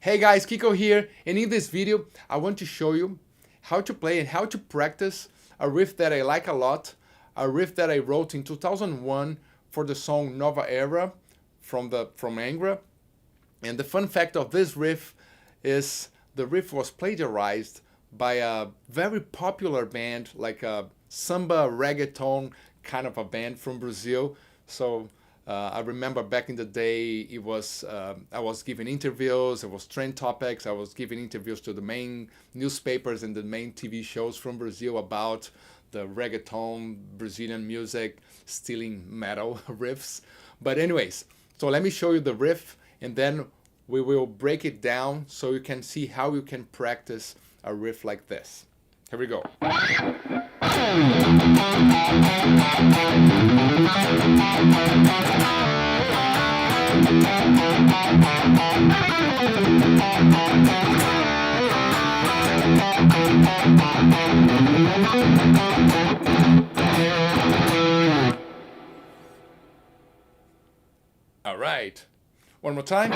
Hey guys, Kiko here, and in this video I want to show you how to play and how to practice a riff that I like a lot, a riff that I wrote in 2001 for the song Nova Era from Angra. And the fun fact of this riff is the riff was plagiarized by a very popular band, like a samba reggaeton kind of a band from Brazil. So I remember back in the day, it was I was giving interviews, it was trend topics, I was giving interviews to the main newspapers and the main TV shows from Brazil about the reggaeton, Brazilian music, stealing metal riffs. But anyways, so let me show you the riff and then we will break it down so you can see how you can practice a riff like this. Here we go. All right. One more time.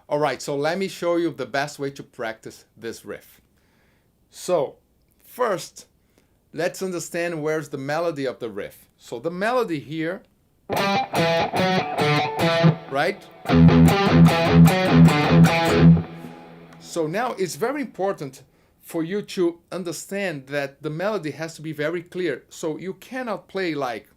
All right, so let me show you the best way to practice this riff. So first, let's understand where's the melody of the riff. So the melody here, right? So now it's very important for you to understand that the melody has to be very clear. So you cannot play like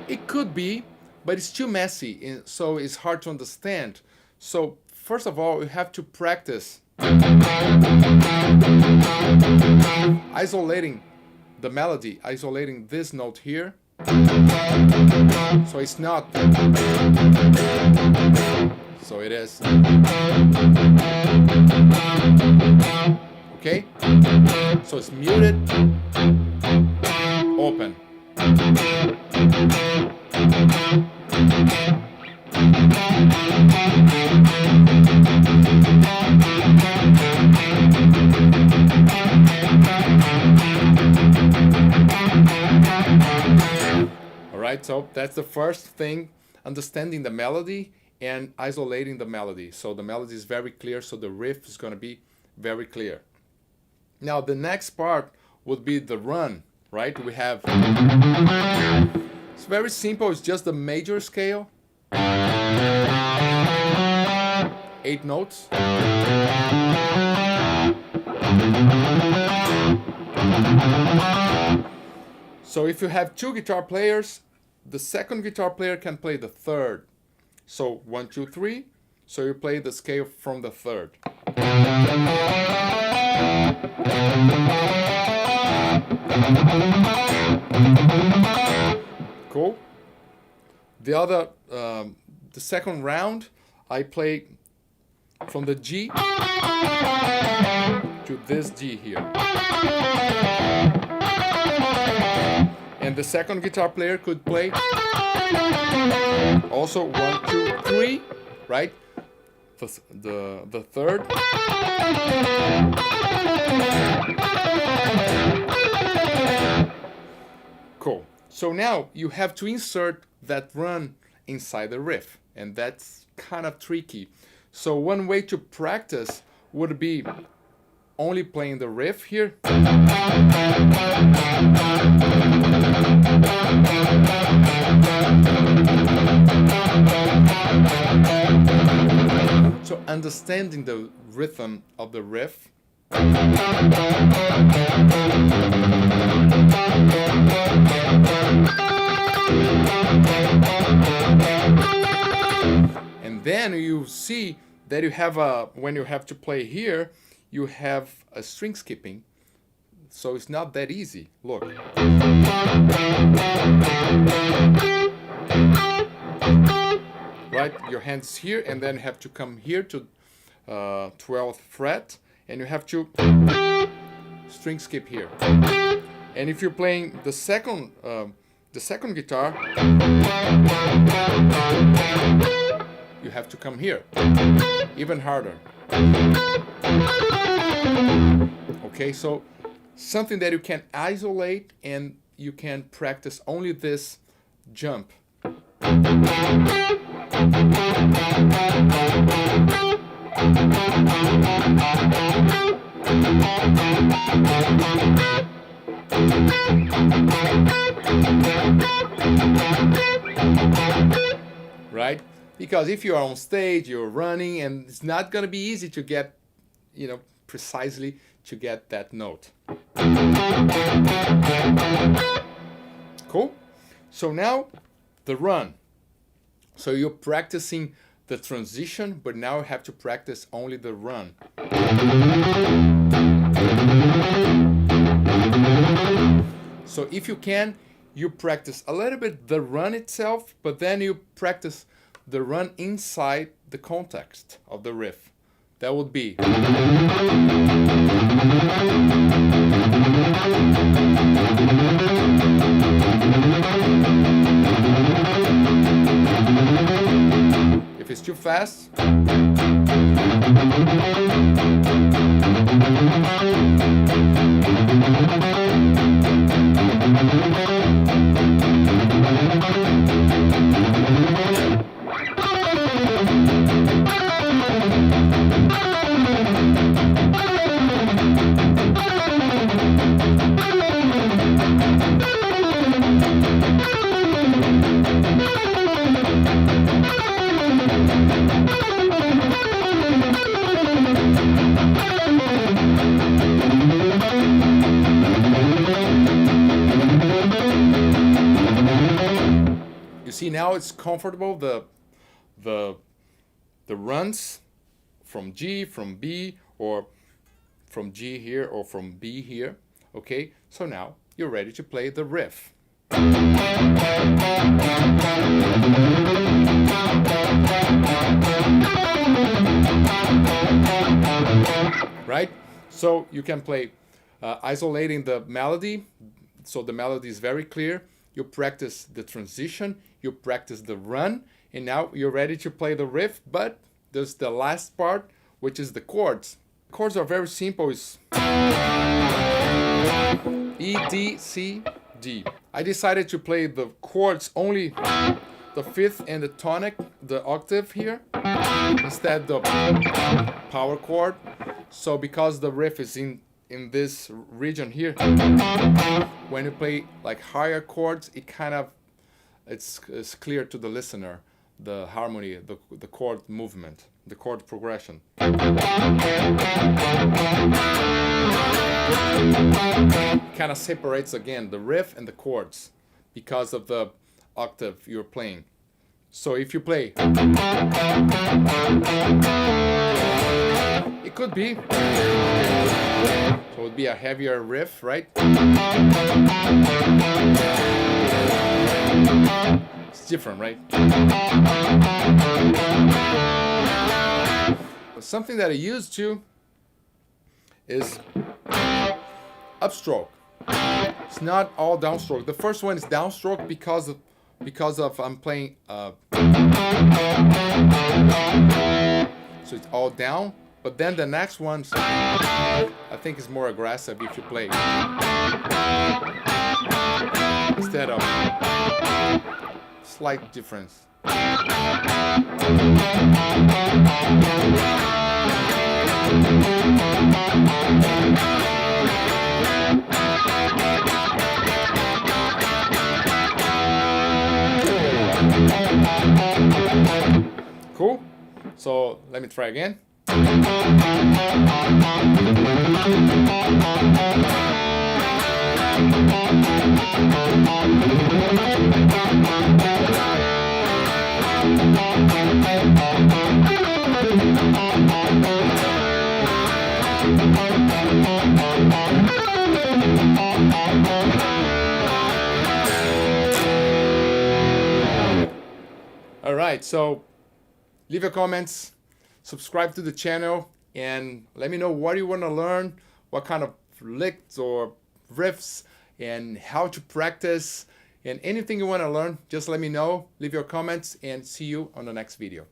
it could be, but it's too messy, so it's hard to understand. So first of all, you have to practice isolating the melody, isolating this note here. So it's not. So it is. Okay? So it's muted, open. Alright, so that's the first thing, understanding the melody and isolating the melody. So the melody is very clear, so the riff is going to be very clear. Now the next part would be the run, right? We have, it's very simple, it's just the major scale, 8 notes. So if you have 2 guitar players, the second guitar player can play the third. So 1, 2, 3. So you play the scale from the third. Cool. The second round, I play from the G to this G here. And the second guitar player could play also 1, 2, 3, right? The third. Cool. So now you have to insert that run inside the riff, and that's kind of tricky. So one way to practice would be only playing the riff here. So understanding the rhythm of the riff. And then you see that you have when you have to play here, you have a string skipping. So it's not that easy. Look. Right? Your hand's here and then you have to come here to 12th fret and you have to string skip here. And if you're playing the second guitar, you have to come here, even harder. Okay, so something that you can isolate and you can practice only this jump. Right? Because if you're on stage, you're running, and it's not going to be easy to get, precisely to get that note. Cool? So now the run. So you're practicing the transition, but now you have to practice only the run. So if you can, you practice a little bit the run itself, but then you practice the run inside the context of the riff. That would be. If it's too fast, you see now it's comfortable, the runs from G, from B, or from G here, or from B here. Okay, so now you're ready to play the riff. Right? So you can play isolating the melody, so the melody is very clear. You practice the transition, you practice the run, and now you're ready to play the riff, but there's the last part, which is the chords. Chords are very simple. It's E, D, C, D. I decided to play the chords only the fifth and the tonic, the octave here, instead the power chord. So because the riff is in this region here, when you play like higher chords, it kind of it's clear to the listener, the harmony, the chord movement, the chord progression. Kind of separates again the riff and the chords because of the octave you're playing. So if you play, it could be, so it would be a heavier riff, right? It's different, right? But something that I use too is upstroke. It's not all downstroke. The first one is downstroke because of I'm playing so it's all down, but then the next one I think is more aggressive if you play instead of slight difference. Cool? So let me try again. All right, so leave your comments, subscribe to the channel, and let me know what you want to learn, what kind of licks or riffs and how to practice, and anything you want to learn, just let me know, leave your comments, and see you on the next video.